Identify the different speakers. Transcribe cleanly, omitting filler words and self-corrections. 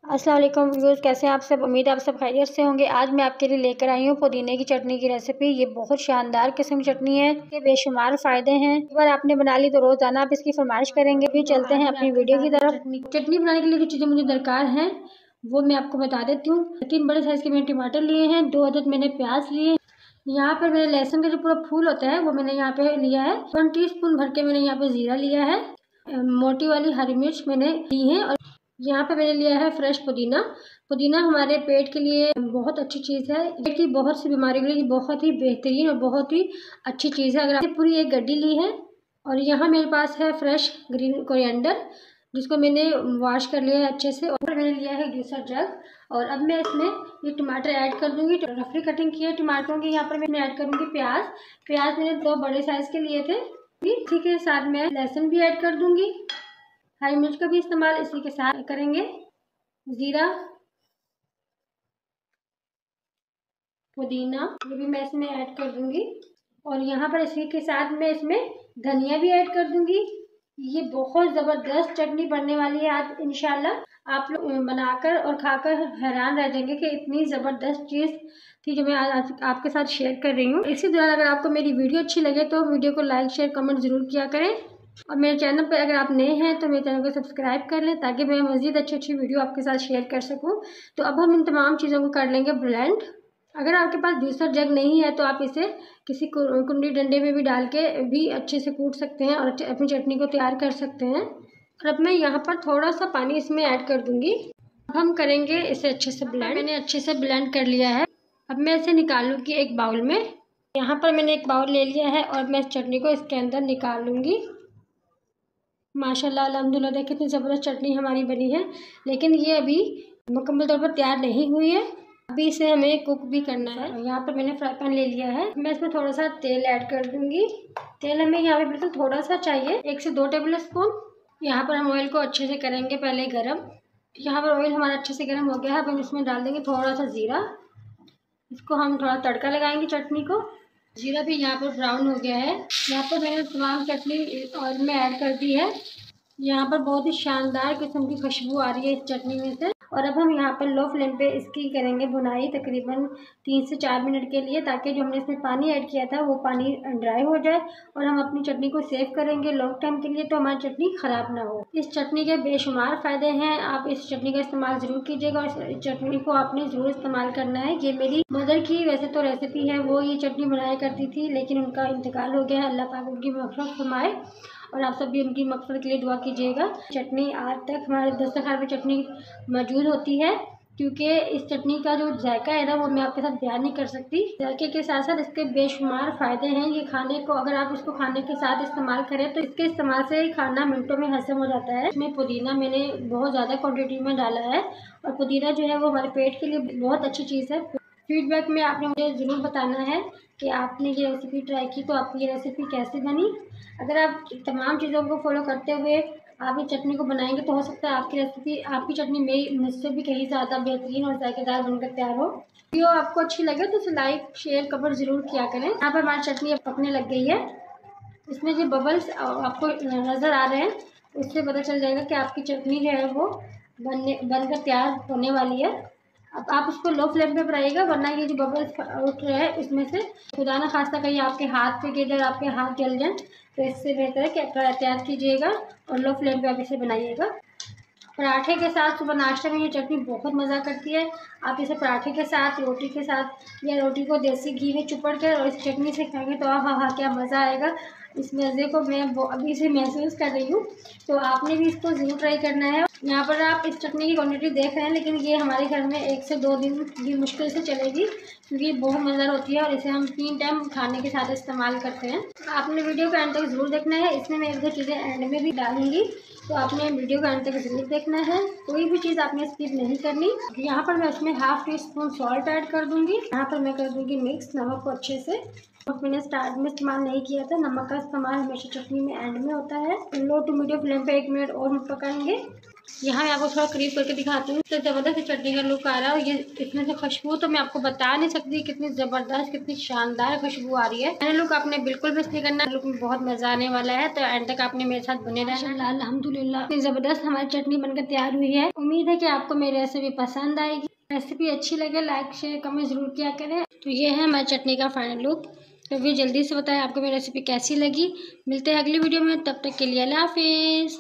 Speaker 1: अस्सलाम वालेकुम व्यूअर्स, कैसे हैं आप सब। उम्मीद है आप सब खैरियत से होंगे। आज मैं आपके लिए लेकर आई हूँ पुदीने की चटनी की रेसिपी। ये बहुत शानदार किस्म की चटनी है, ये बेशुमार फ़ायदे हैं। एक बार आपने बना ली तो रोज़ाना आप इसकी फरमाइश करेंगे। भी चलते हैं अपनी वीडियो की तरफ। चटनी बनाने के लिए जो चीज़ें मुझे दरकार हैं वो मैं आपको बता देती हूँ। 3 बड़े साइज़ के मैंने टमाटर लिए हैं, 2 अदद मैंने प्याज लिए। यहाँ पर मैंने लहसुन का जो पूरा फूल होता है वो मैंने यहाँ पे लिया है। 1 टीस्पून भर के मैंने यहाँ पे ज़ीरा लिया है। मोटी वाली हरी मिर्च मैंने ली है। और यहाँ पे मैंने लिया है फ्रेश पुदीना। पुदीना हमारे पेट के लिए बहुत अच्छी चीज़ है। पेट की बहुत सी बीमारियों के लिए बहुत ही बेहतरीन और बहुत ही अच्छी चीज़ है। अगर आपने पूरी एक गड्डी ली है। और यहाँ मेरे पास है फ्रेश ग्रीन कोरिएंडर, जिसको मैंने वॉश कर लिया है अच्छे से। और मैंने लिया है ग्लिसर जग। और अब मैं इसमें ये टमाटर ऐड कर दूंगी। रफली कटिंग की है टमाटरों की। यहाँ पर मैं ऐड करूँगी प्याज मैंने 2 बड़े साइज़ के लिए थे। इसी के साथ मैं लहसुन भी ऐड कर दूंगी। हरी मिर्च का भी इस्तेमाल इसी के साथ करेंगे। जीरा, पुदीना ये भी मैं इसमें ऐड कर दूंगी। और यहाँ पर इसी के साथ मैं इसमें धनिया भी ऐड कर दूंगी। ये बहुत ज़बरदस्त चटनी बनने वाली है आज इंशाल्लाह। आप लोग बनाकर और खाकर हैरान रह जाएंगे कि इतनी ज़बरदस्त चीज़ थी जो मैं आज आपके साथ शेयर कर रही हूँ। इसी दौरान अगर आपको मेरी वीडियो अच्छी लगे तो वीडियो को लाइक शेयर कमेंट ज़रूर किया करें। और मेरे चैनल पर अगर आप नए हैं तो मेरे चैनल को सब्सक्राइब कर लें ताकि मैं मज़ीद अच्छी वीडियो आपके साथ शेयर कर सकूं। तो अब हम इन तमाम चीज़ों को कर लेंगे ब्लेंड। अगर आपके पास जूसर जग नहीं है तो आप इसे किसी कुंडी डंडे में भी डाल के भी अच्छे से कूट सकते हैं और अपनी चटनी को तैयार कर सकते हैं। और अब मैं यहाँ पर थोड़ा सा पानी इसमें ऐड कर दूँगी। अब हम करेंगे इसे अच्छे से ब्लेंड। मैंने अच्छे से ब्लेंड कर लिया है। अब मैं इसे निकाल लूँगी एक बाउल में। यहाँ पर मैंने एक बाउल ले लिया है और मैं इस चटनी को इसके अंदर निकाल लूँगी। माशाल्लाह अल्हम्दुलिल्लाह, देखिए कितनी ज़बरदस्त चटनी हमारी बनी है। लेकिन ये अभी मुकम्मल तौर पर तैयार नहीं हुई है, अभी इसे हमें कुक भी करना है। यहाँ पर मैंने फ्राई पैन ले लिया है। मैं इसमें थोड़ा सा तेल ऐड कर दूँगी। तेल हमें यहाँ पे बिल्कुल थोड़ा सा चाहिए, 1 से 2 टेबल स्पून। यहाँ पर हम ऑयल को अच्छे से करेंगे पहले गर्म। यहाँ पर ऑयल हमारा अच्छे से गर्म हो गया है। अब हम इसमें डाल देंगे थोड़ा सा ज़ीरा। इसको हम थोड़ा तड़का लगाएंगे चटनी को। जीरा भी यहाँ पर ब्राउन हो गया है। यहाँ पर मैंने तमाम चटनी ऑयल में ऐड कर दी है। यहाँ पर बहुत ही शानदार किस्म की खुशबू आ रही है इस चटनी में से। और अब हम यहाँ पर लो फ्लेम पे इसकी करेंगे भुनाई तकरीबन 3 से 4 मिनट के लिए, ताकि जो हमने इसमें पानी ऐड किया था वो पानी ड्राई हो जाए और हम अपनी चटनी को सेव करेंगे लॉन्ग टाइम के लिए, तो हमारी चटनी ख़राब ना हो। इस चटनी के बेशुमार फ़ायदे हैं, आप इस चटनी का इस्तेमाल ज़रूर कीजिएगा। और इस चटनी को आपने ज़रूर इस्तेमाल करना है। ये मेरी मदर की वैसे तो रेसिपी है, वो ये चटनी बनाया करती थी, लेकिन उनका इंतकाल हो गया है। अल्लाह पाक उनकी मग़फ़िरत फरमाए। और आप सब भी उनकी मग़फ़िरत के लिए दुआ कीजिएगा। चटनी आज तक हमारे दस्तरखान पे चटनी मौजूद होती है, क्योंकि इस चटनी का जो जायका है ना वो मैं आपके साथ बयान नहीं कर सकती। जायके के साथ साथ इसके बेशुमार फ़ायदे हैं। ये खाने को अगर आप इसको खाने के साथ इस्तेमाल करें तो इसके इस्तेमाल से खाना मिनटों में हज़म हो जाता है। इसमें पुदीना मैंने बहुत ज़्यादा क्वान्टिटी में डाला है और पुदीना जो है वो हमारे पेट के लिए बहुत अच्छी चीज़ है। फीडबैक में आपने मुझे ज़रूर बताना है कि आपने ये रेसिपी ट्राई की तो आपकी ये रेसिपी कैसी बनी। अगर आप तमाम चीज़ों को फॉलो करते हुए आप इस चटनी को बनाएंगे तो हो सकता है आपकी रेसिपी, आपकी चटनी मेरी मुझसे भी कहीं ज़्यादा बेहतरीन और जायकेदार बनकर तैयार हो। वीडियो आपको अच्छी लगे तो इसे लाइक शेयर कमेंट ज़रूर किया करें। यहाँ पर हमारी चटनी अब पकने लग गई है। इसमें जो बबल्स आपको नज़र आ रहे हैं उससे पता चल जाएगा कि आपकी चटनी जो है वो बनकर तैयार होने वाली है। अब आप उसको लो फ्लेम पे बनाइएगा, वरना ये जो बबल्स उठ रहे हैं इसमें से खुदा ना खास्ता कहीं आपके हाथ पे गिर जाए, आपके हाथ जल जाए, तो इससे बेहतर है कि आप एहतियात कीजिएगा और लो फ्लेम पे आप इसे बनाइएगा। पराठे के साथ सुबह नाश्ते में ये चटनी बहुत मज़ा करती है। आप इसे पराठे के साथ, रोटी के साथ या रोटी को देसी घी में चुपड़ कर और इस चटनी से खाएंगे तो हाँ क्या मज़ा आएगा। इस मज़े को मैं अभी से महसूस कर रही हूँ, तो आपने भी इसको ज़रूर ट्राई करना है। यहाँ पर आप इस चटनी की क्वांटिटी देख रहे हैं, लेकिन ये हमारे घर में 1 से 2 दिन की मुश्किल से चलेगी, क्योंकि ये बहुत मज़ेदार होती है और इसे हम 3 टाइम खाने के साथ इस्तेमाल करते हैं। आपने वीडियो का एंड तक ज़रूर देखना है। इसमें मैं 1-2 चीज़ें एंड में भी डालूंगी, तो आपने वीडियो का एंड तक ज़रूर देखना है। कोई भी चीज़ आपने स्किप नहीं करनी। यहाँ पर मैं उसमें ½ टीस्पून सॉल्ट ऐड कर दूँगी। यहाँ पर मैं कर दूँगी मिक्स नमक को अच्छे से। नमक मैंने स्टार्ट में इस्तेमाल नहीं किया था। नमक का इस्तेमाल हमेशा चटनी में एंड में होता है। लो टू मीडियम फ्लेम पे 1 मिनट और हम पकाएंगे। यहाँ मैं आपको थोड़ा करीब करके दिखाती हूँ। तो ज़बरदस्त चटनी का लुक आ रहा है। ये इसमें से खुशबू तो मैं आपको बता नहीं सकती कितनी ज़बरदस्त, कितनी शानदार खुशबू आ रही है। मैंने लुक आपने बिल्कुल मिस नहीं करना, लुक में बहुत मज़ा आने वाला है। तो एंड तक आपने मेरे साथ बने रहना। अल्हम्दुलिल्लाह इतनी ज़बरदस्त हमारी चटनी बनकर तैयार हुई है। उम्मीद है कि आपको मेरी रेसिपी पसंद आएगी। रेसिपी अच्छी लगे लाइक शेयर कमेंट ज़रूर किया करें। तो ये है हमारी चटनी का फाइनल लुक। तो फिर जल्दी से बताएं आपको मेरी रेसिपी कैसी लगी। मिलते हैं अगली वीडियो में, तब तक के लिए अल्लाह हाफिज़।